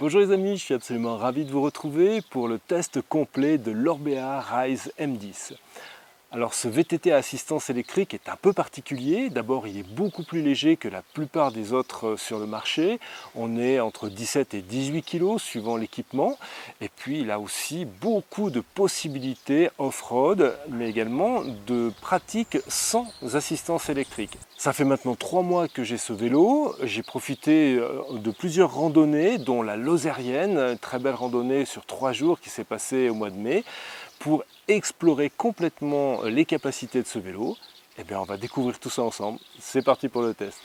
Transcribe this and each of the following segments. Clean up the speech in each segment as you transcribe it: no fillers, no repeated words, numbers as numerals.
Bonjour les amis, je suis absolument ravi de vous retrouver pour le test complet de l'Orbea Rise M10. Alors ce VTT à assistance électrique est un peu particulier. D'abord, il est beaucoup plus léger que la plupart des autres sur le marché. On est entre 17 et 18 kg suivant l'équipement. Et puis il a aussi beaucoup de possibilités off-road, mais également de pratiques sans assistance électrique. Ça fait maintenant 3 mois que j'ai ce vélo. J'ai profité de plusieurs randonnées, dont la Lozérienne, une très belle randonnée sur 3 jours qui s'est passée au mois de mai, pour explorer complètement les capacités de ce vélo. Eh bien, on va découvrir tout ça ensemble. C'est parti pour le test.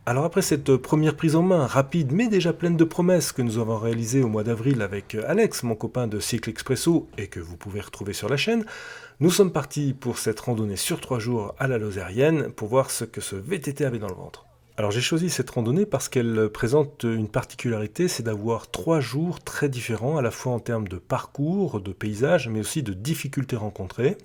Alors après cette première prise en main rapide mais déjà pleine de promesses que nous avons réalisée au mois d'avril avec Alex, mon copain de Cycle Expresso et que vous pouvez retrouver sur la chaîne, nous sommes partis pour cette randonnée sur 3 jours à la Lozérienne pour voir ce que ce VTT avait dans le ventre. Alors j'ai choisi cette randonnée parce qu'elle présente une particularité, c'est d'avoir 3 jours très différents à la fois en termes de parcours, de paysage mais aussi de difficultés rencontrées.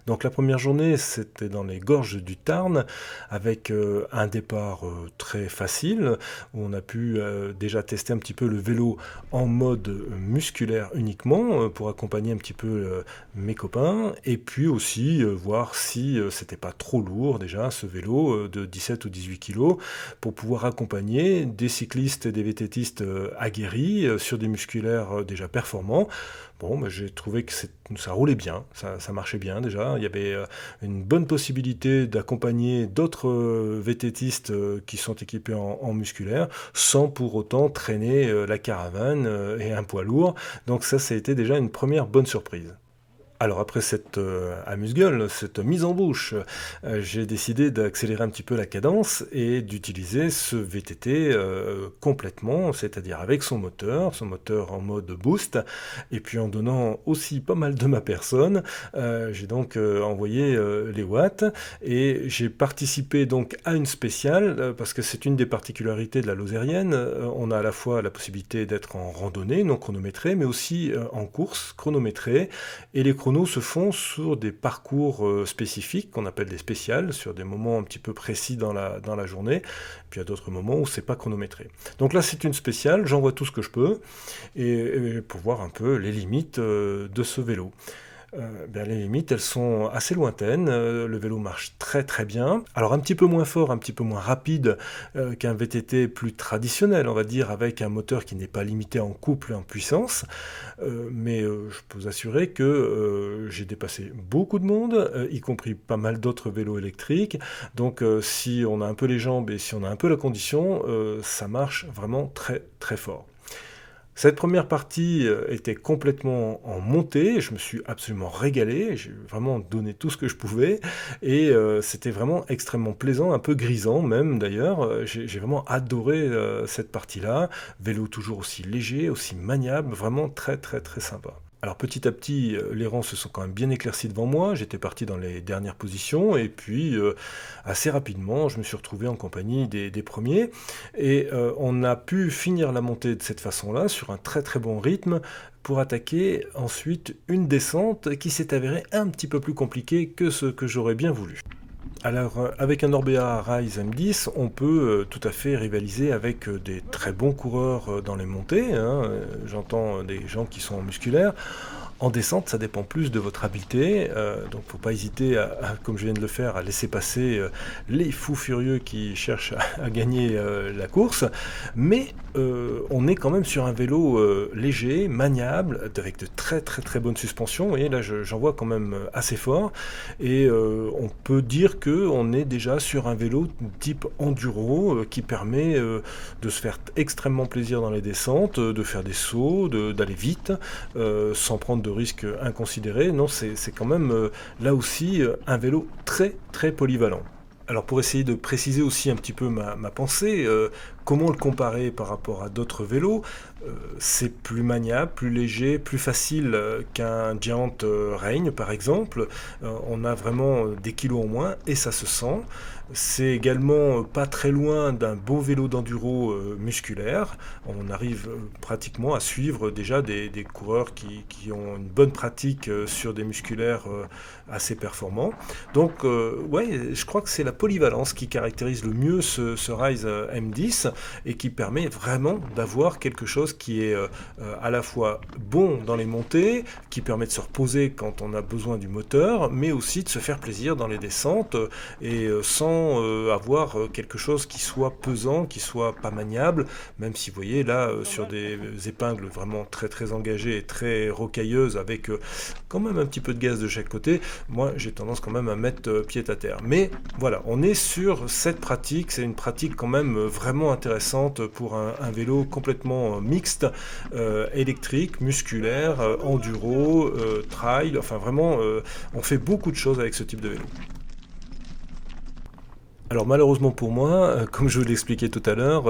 Donc la première journée, c'était dans les gorges du Tarn, avec un départ très facile, où on a pu déjà tester un petit peu le vélo en mode musculaire uniquement, pour accompagner un petit peu mes copains, et puis aussi voir si c'était pas trop lourd déjà, ce vélo de 17 ou 18 kg, pour pouvoir accompagner des cyclistes et des VTTistes aguerris sur des musculaires déjà performants. Bon, bah, j'ai trouvé que ça roulait bien, ça marchait bien déjà. Il y avait une bonne possibilité d'accompagner d'autres VTTistes qui sont équipés en musculaire, sans pour autant traîner la caravane et un poids lourd. Donc ça a été déjà une première bonne surprise. Alors après cette amuse-gueule, cette mise en bouche, j'ai décidé d'accélérer un petit peu la cadence et d'utiliser ce VTT complètement, c'est-à-dire avec son moteur en mode boost, et puis en donnant aussi pas mal de ma personne. J'ai donc envoyé les watts et j'ai participé donc à une spéciale parce que c'est une des particularités de la Lozérienne. On a à la fois la possibilité d'être en randonnée non chronométrée, mais aussi en course chronométrée, et les chronos se font sur des parcours spécifiques qu'on appelle des spéciales, sur des moments un petit peu précis dans la journée, puis il y a d'autres moments où c'est pas chronométré. Donc là c'est une spéciale, j'envoie tout ce que je peux, et pour voir un peu les limites de ce vélo. Les limites, elles sont assez lointaines, le vélo marche très très bien. Alors un petit peu moins fort, un petit peu moins rapide qu'un VTT plus traditionnel, on va dire, avec un moteur qui n'est pas limité en couple et en puissance. Mais je peux vous assurer que j'ai dépassé beaucoup de monde, y compris pas mal d'autres vélos électriques. Donc si on a un peu les jambes et si on a un peu la condition, ça marche vraiment très très fort. Cette première partie était complètement en montée, je me suis absolument régalé, j'ai vraiment donné tout ce que je pouvais, et c'était vraiment extrêmement plaisant, un peu grisant même d'ailleurs. J'ai vraiment adoré cette partie-là, vélo toujours aussi léger, aussi maniable, vraiment très très très sympa. Alors petit à petit, les rangs se sont quand même bien éclaircis devant moi, j'étais parti dans les dernières positions, et puis assez rapidement, je me suis retrouvé en compagnie des premiers, et on a pu finir la montée de cette façon-là, sur un très très bon rythme, pour attaquer ensuite une descente qui s'est avérée un petit peu plus compliquée que ce que j'aurais bien voulu. Alors, avec un Orbea Rise M10, on peut tout à fait rivaliser avec des très bons coureurs dans les montées, hein, j'entends des gens qui sont musculaires. En descente, ça dépend plus de votre habileté, donc faut pas hésiter, comme je viens de le faire, à laisser passer les fous furieux qui cherchent à gagner la course, mais on est quand même sur un vélo léger, maniable, avec de très très très bonnes suspensions. Vous voyez, là j'en vois quand même assez fort, et on peut dire qu'on est déjà sur un vélo type enduro qui permet de se faire extrêmement plaisir dans les descentes, de faire des sauts, d'aller vite, sans prendre de risques inconsidérés. Non, c'est quand même là aussi un vélo très très polyvalent. Alors pour essayer de préciser aussi un petit peu ma pensée, Comment le comparer par rapport à d'autres vélos? C'est plus maniable, plus léger, plus facile, qu'un Giant, Reign par exemple. On a vraiment, des kilos en moins et ça se sent. C'est également, pas très loin d'un beau vélo d'enduro, musculaire. On arrive, pratiquement à suivre déjà des coureurs qui ont une bonne pratique, sur des musculaires, assez performants. Donc, ouais, je crois que c'est la polyvalence qui caractérise le mieux ce Rise, M10 et qui permet vraiment d'avoir quelque chose qui est à la fois bon dans les montées, qui permet de se reposer quand on a besoin du moteur, mais aussi de se faire plaisir dans les descentes et sans avoir quelque chose qui soit pesant, qui soit pas maniable, même si vous voyez là sur des épingles vraiment très très engagées et très rocailleuses avec quand même un petit peu de gaz de chaque côté, moi j'ai tendance quand même à mettre pied à terre. Mais voilà, on est sur cette pratique, c'est une pratique quand même vraiment intéressante pour un vélo complètement mixte, électrique, musculaire, enduro, trail, enfin vraiment, on fait beaucoup de choses avec ce type de vélo. Alors malheureusement pour moi, comme je vous l'expliquais tout à l'heure,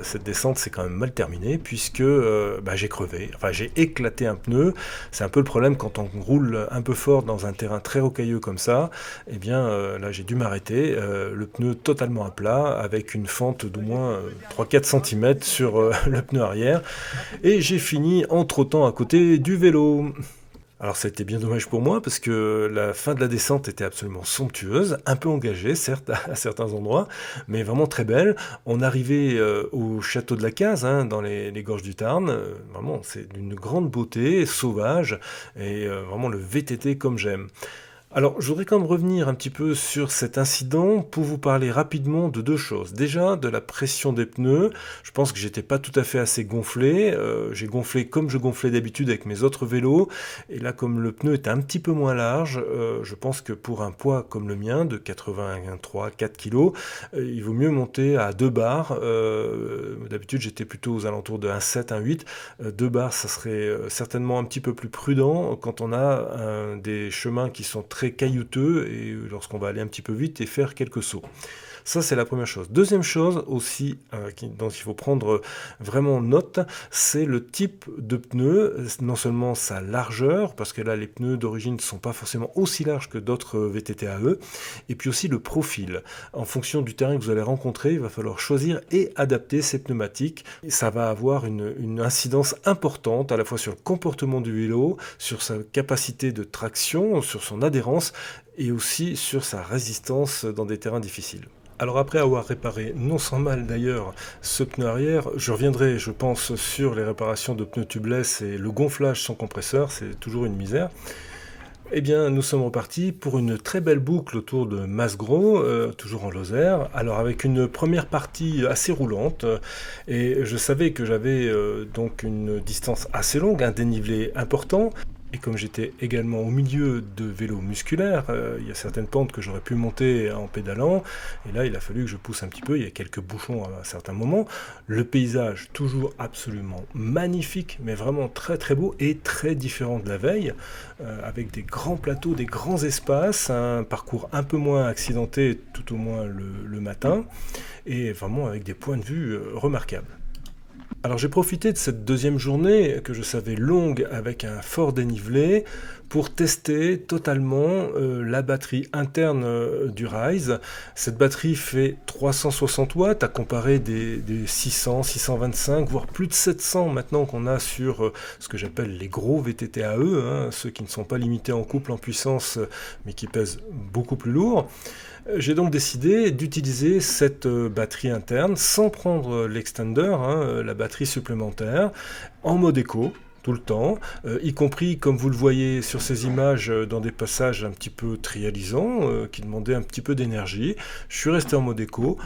cette descente s'est quand même mal terminée puisque, bah, j'ai crevé, enfin j'ai éclaté un pneu. C'est un peu le problème quand on roule un peu fort dans un terrain très rocailleux comme ça, eh bien, là j'ai dû m'arrêter, le pneu totalement à plat avec une fente d'au moins, 3-4 centimètres sur, le pneu arrière et j'ai fini en trottant à côté du vélo. Alors ça a été bien dommage pour moi parce que la fin de la descente était absolument somptueuse, un peu engagée certes à certains endroits, mais vraiment très belle. On arrivait au château de la Case, hein, dans les gorges du Tarn. Vraiment, c'est d'une grande beauté, sauvage, et vraiment le VTT comme j'aime. Alors, je voudrais quand même revenir un petit peu sur cet incident pour vous parler rapidement de deux choses. Déjà, de la pression des pneus. Je pense que j'étais pas tout à fait assez gonflé. J'ai gonflé comme je gonflais d'habitude avec mes autres vélos. Et là, comme le pneu était un petit peu moins large, je pense que pour un poids comme le mien, de 83-4 kg, il vaut mieux monter à 2 bars. D'habitude, j'étais plutôt aux alentours de 1,7, 1,8. 2 bars, ça serait certainement un petit peu plus prudent quand on a des chemins qui sont très caillouteux et lorsqu'on va aller un petit peu vite et faire quelques sauts. Ça, c'est la première chose. Deuxième chose aussi dont il faut prendre vraiment note, c'est le type de pneu, non seulement sa largeur, parce que là, les pneus d'origine ne sont pas forcément aussi larges que d'autres VTT AE, et puis aussi le profil. En fonction du terrain que vous allez rencontrer, il va falloir choisir et adapter ces pneumatiques. Et ça va avoir une incidence importante à la fois sur le comportement du vélo, sur sa capacité de traction, sur son adhérence, et aussi sur sa résistance dans des terrains difficiles. Alors après avoir réparé, non sans mal d'ailleurs, ce pneu arrière, je reviendrai, je pense, sur les réparations de pneus tubeless et le gonflage sans compresseur, c'est toujours une misère. Eh bien, nous sommes repartis pour une très belle boucle autour de Masgros, toujours en Lozère. Alors avec une première partie assez roulante, et je savais que j'avais donc une distance assez longue, un dénivelé important. Et comme j'étais également au milieu de vélos musculaires, il y a certaines pentes que j'aurais pu monter en pédalant, et là il a fallu que je pousse un petit peu, il y a quelques bouchons à certains moments. Le paysage toujours absolument magnifique, mais vraiment très très beau et très différent de la veille, avec des grands plateaux, des grands espaces, un parcours un peu moins accidenté, tout au moins le matin, et vraiment avec des points de vue remarquables. Alors j'ai profité de cette deuxième journée que je savais longue avec un fort dénivelé pour tester totalement la batterie interne du Rise. Cette batterie fait 360 watts à comparer des 600, 625, voire plus de 700 maintenant qu'on a sur ce que j'appelle les gros VTT AE, hein, ceux qui ne sont pas limités en couple en puissance mais qui pèsent beaucoup plus lourd. J'ai donc décidé d'utiliser cette batterie interne sans prendre l'extender, hein, la batterie supplémentaire, en mode éco, tout le temps, y compris, comme vous le voyez sur ces images, dans des passages un petit peu trialisants, qui demandaient un petit peu d'énergie. Je suis resté en mode éco.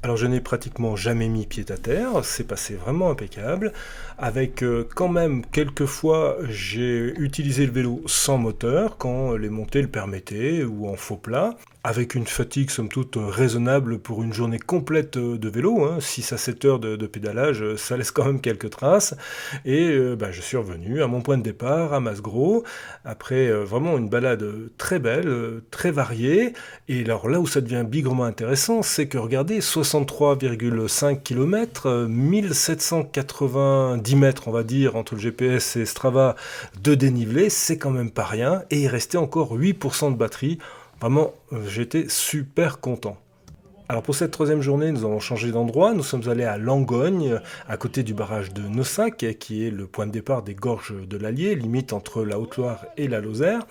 Alors je n'ai pratiquement jamais mis pied à terre, c'est passé vraiment impeccable, avec quand même quelques fois j'ai utilisé le vélo sans moteur quand les montées le permettaient ou en faux plat. avec une fatigue somme toute raisonnable pour une journée complète de vélo, hein, 6 à 7 heures de pédalage, ça laisse quand même quelques traces. Et je suis revenu à mon point de départ, à Masgros, après vraiment une balade très belle, très variée. Et alors là où ça devient bigrement intéressant, c'est que regardez, 63,5 km, 1790 mètres on va dire, entre le GPS et Strava de dénivelé, c'est quand même pas rien. Et il restait encore 8% de batterie. Vraiment, j'étais super content. Alors pour cette troisième journée, nous avons changé d'endroit. Nous sommes allés à Langogne, à côté du barrage de Nossac, qui est le point de départ des gorges de l'Allier, limite entre la Haute-Loire et la Lozère,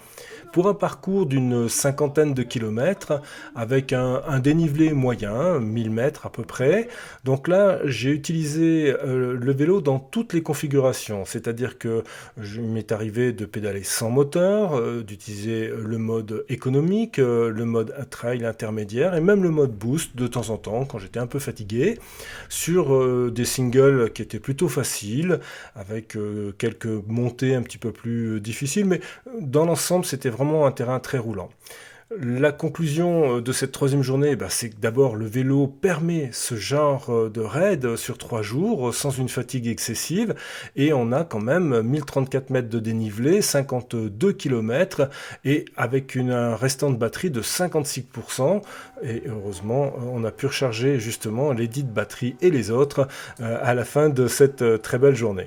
pour un parcours d'une cinquantaine de kilomètres, avec un dénivelé moyen, 1000 mètres à peu près. Donc là, j'ai utilisé le vélo dans toutes les configurations, c'est-à-dire que il m'est arrivé de pédaler sans moteur, d'utiliser le mode économique, le mode trail intermédiaire et même le mode boost de temps en temps quand j'étais un peu fatigué, sur des singles qui étaient plutôt faciles, avec quelques montées un petit peu plus difficiles, mais dans l'ensemble c'était vraiment un terrain très roulant. La conclusion de cette troisième journée, c'est que d'abord le vélo permet ce genre de raid sur 3 jours sans une fatigue excessive et on a quand même 1034 mètres de dénivelé, 52 km et avec un restant de batterie de 56% et heureusement on a pu recharger justement les dites batteries et les autres à la fin de cette très belle journée.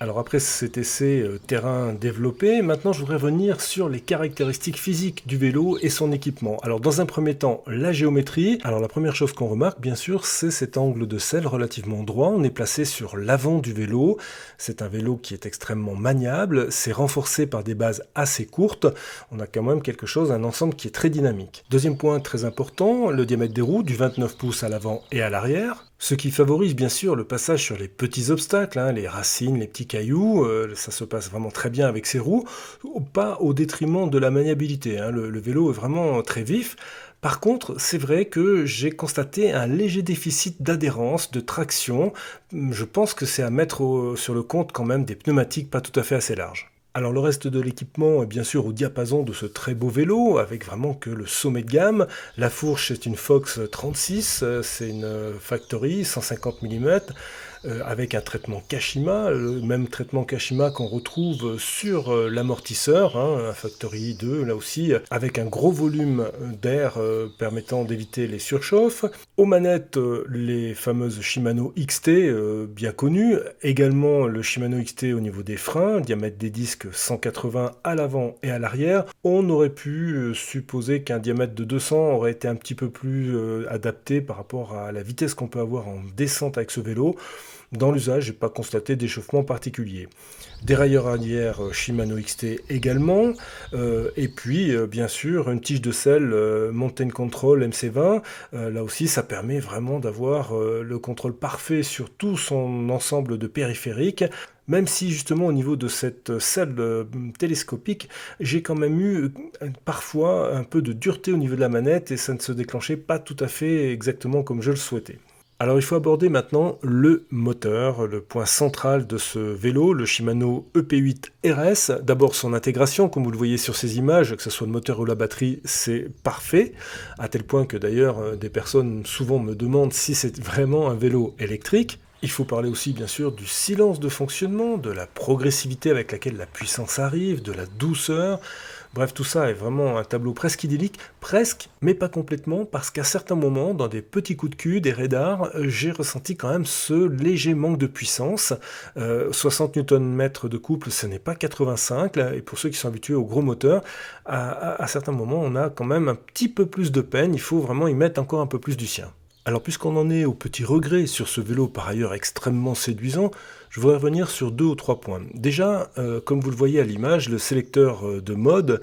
Alors après cet essai terrain développé, maintenant je voudrais revenir sur les caractéristiques physiques du vélo et son équipement. Alors dans un premier temps, la géométrie. Alors la première chose qu'on remarque bien sûr, c'est cet angle de selle relativement droit. On est placé sur l'avant du vélo. C'est un vélo qui est extrêmement maniable. C'est renforcé par des bases assez courtes. On a quand même quelque chose, un ensemble qui est très dynamique. Deuxième point très important, le diamètre des roues, du 29 pouces à l'avant et à l'arrière. Ce qui favorise bien sûr le passage sur les petits obstacles, les racines, les petits cailloux, ça se passe vraiment très bien avec ces roues, pas au détriment de la maniabilité, le vélo est vraiment très vif. Par contre, c'est vrai que j'ai constaté un léger déficit d'adhérence, de traction, je pense que c'est à mettre sur le compte quand même des pneumatiques pas tout à fait assez larges. Alors le reste de l'équipement est bien sûr au diapason de ce très beau vélo, avec vraiment que le sommet de gamme. La fourche est une Fox 36, c'est une Factory 150 mm, avec un traitement Kashima, le même traitement Kashima qu'on retrouve sur l'amortisseur, un Factory 2 là aussi, avec un gros volume d'air permettant d'éviter les surchauffes. Aux manettes, les fameuses Shimano XT bien connues, également le Shimano XT au niveau des freins, diamètre des disques 180 à l'avant et à l'arrière. On aurait pu supposer qu'un diamètre de 200 aurait été un petit peu plus adapté par rapport à la vitesse qu'on peut avoir en descente avec ce vélo. Dans l'usage, je n'ai pas constaté d'échauffement particulier. Dérailleur arrière Shimano XT également, et puis bien sûr une tige de selle Mountain Control MC20, là aussi ça permet vraiment d'avoir le contrôle parfait sur tout son ensemble de périphériques, même si justement au niveau de cette selle télescopique, j'ai quand même eu parfois un peu de dureté au niveau de la manette et ça ne se déclenchait pas tout à fait exactement comme je le souhaitais. Alors il faut aborder maintenant le moteur, le point central de ce vélo, le Shimano EP8 RS. D'abord son intégration, comme vous le voyez sur ces images, que ce soit le moteur ou la batterie, c'est parfait, à tel point que d'ailleurs des personnes souvent me demandent si c'est vraiment un vélo électrique. Il faut parler aussi bien sûr du silence de fonctionnement, de la progressivité avec laquelle la puissance arrive, de la douceur. Bref, tout ça est vraiment un tableau presque idyllique, presque, mais pas complètement, parce qu'à certains moments, dans des petits coups de cul, des radars, j'ai ressenti quand même ce léger manque de puissance. 60 Nm de couple, ce n'est pas 85, là, et pour ceux qui sont habitués aux gros moteurs, à certains moments, on a quand même un petit peu plus de peine, il faut vraiment y mettre encore un peu plus du sien. Alors puisqu'on en est au petit regret sur ce vélo par ailleurs extrêmement séduisant, je voudrais revenir sur 2 ou 3 points. Déjà, comme vous le voyez à l'image, le sélecteur de mode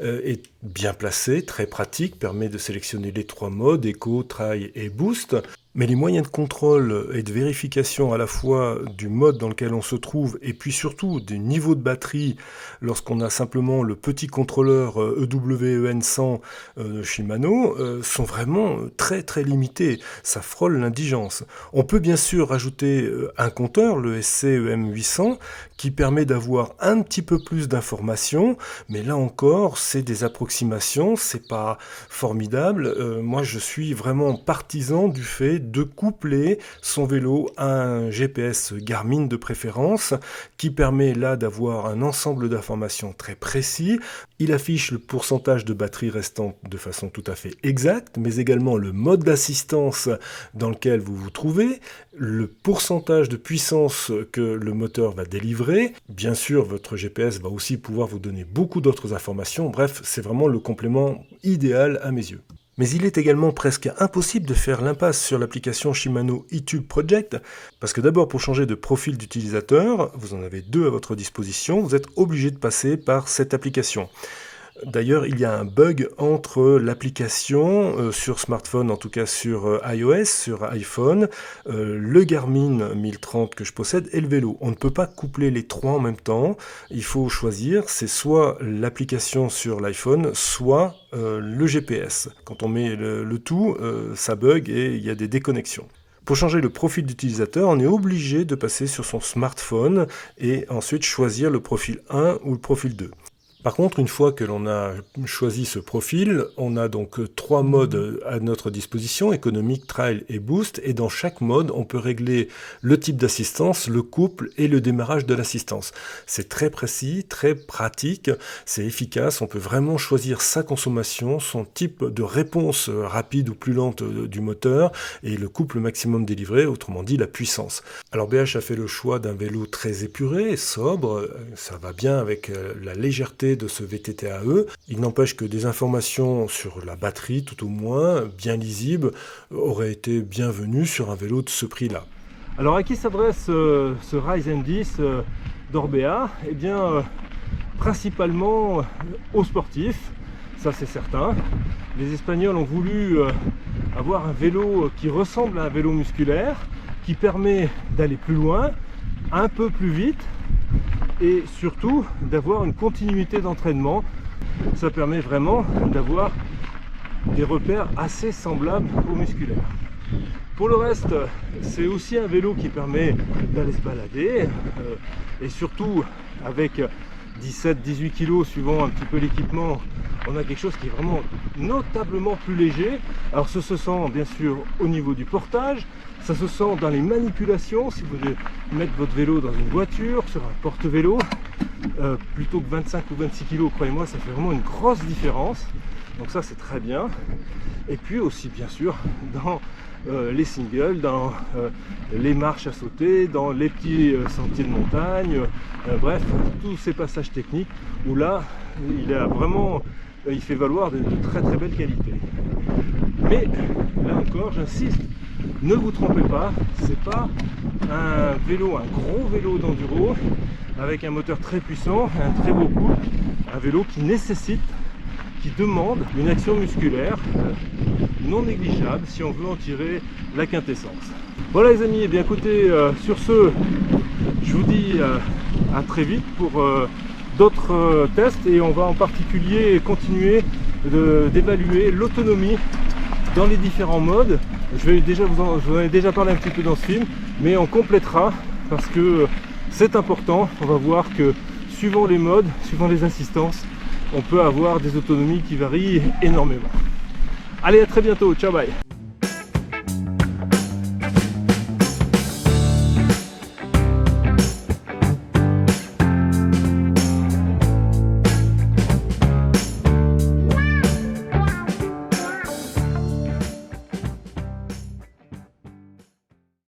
est bien placé, très pratique, permet de sélectionner les 3 modes, Eco, Trail et Boost. Mais les moyens de contrôle et de vérification à la fois du mode dans lequel on se trouve et puis surtout des niveaux de batterie lorsqu'on a simplement le petit contrôleur EWEN100 de Shimano sont vraiment très très limités. Ça frôle l'indigence. On peut bien sûr rajouter un compteur, le SCEM800, qui permet d'avoir un petit peu plus d'informations, mais là encore, c'est des approximations, c'est pas formidable. Moi, je suis vraiment partisan du fait de coupler son vélo à un GPS Garmin de préférence, qui permet là d'avoir un ensemble d'informations très précis. Il affiche le pourcentage de batterie restante de façon tout à fait exacte, mais également le mode d'assistance dans lequel vous vous trouvez, le pourcentage de puissance que le moteur va délivrer. Bien sûr, votre GPS va aussi pouvoir vous donner beaucoup d'autres informations. Bref, c'est vraiment le complément idéal à mes yeux. Mais il est également presque impossible de faire l'impasse sur l'application Shimano eTube Project, parce que d'abord pour changer de profil d'utilisateur, vous en avez 2 à votre disposition, vous êtes obligé de passer par cette application. D'ailleurs, il y a un bug entre l'application sur smartphone, en tout cas sur iOS, sur iPhone, le Garmin 1030 que je possède et le vélo. On ne peut pas coupler les 3 en même temps. Il faut choisir, c'est soit l'application sur l'iPhone, soit le GPS. Quand on met le tout, ça bug et il y a des déconnexions. Pour changer le profil d'utilisateur, on est obligé de passer sur son smartphone et ensuite choisir le profil 1 ou le profil 2. Par contre, une fois que l'on a choisi ce profil, on a donc 3 modes à notre disposition, économique, trail et boost, et dans chaque mode, on peut régler le type d'assistance, le couple et le démarrage de l'assistance. C'est très précis, très pratique, c'est efficace, on peut vraiment choisir sa consommation, son type de réponse rapide ou plus lente du moteur, et le couple maximum délivré, autrement dit la puissance. Alors BH a fait le choix d'un vélo très épuré, sobre, ça va bien avec la légèreté de ce VTT-AE. Il n'empêche que des informations sur la batterie, tout au moins, bien lisibles, auraient été bienvenues sur un vélo de ce prix-là. Alors à qui s'adresse ce Ryzen 10 d'Orbea? Eh bien, principalement aux sportifs, ça c'est certain. Les Espagnols ont voulu avoir un vélo qui ressemble à un vélo musculaire, qui permet d'aller plus loin, un peu plus vite, et surtout d'avoir une continuité d'entraînement. Ça permet vraiment d'avoir des repères assez semblables au musculaire. Pour le reste, c'est aussi un vélo qui permet d'aller se balader et surtout avec 17-18 kg suivant un petit peu l'équipement, on a quelque chose qui est vraiment notablement plus léger. Alors ça se sent bien sûr au niveau du portage, ça se sent dans les manipulations. Si vous voulez mettre votre vélo dans une voiture, sur un porte-vélo, plutôt que 25 ou 26 kg, croyez-moi, ça fait vraiment une grosse différence. Donc ça c'est très bien. Et puis aussi bien sûr dans les singles, dans les marches à sauter, dans les petits sentiers de montagne, bref, tous ces passages techniques où là il fait valoir de très très belles qualités. Mais là encore, j'insiste, ne vous trompez pas, c'est pas un vélo, un gros vélo d'enduro avec un moteur très puissant, un très beau couple, un vélo qui demande une action musculaire non négligeable si on veut en tirer la quintessence. Voilà les amis, et bien écoutez, sur ce, je vous dis à très vite pour d'autres tests, et on va en particulier continuer d'évaluer l'autonomie dans les différents modes. Je vous en ai déjà parlé un petit peu dans ce film, mais on complétera parce que c'est important. On va voir que suivant les modes, suivant les assistances, on peut avoir des autonomies qui varient énormément. Allez, à très bientôt, ciao, bye.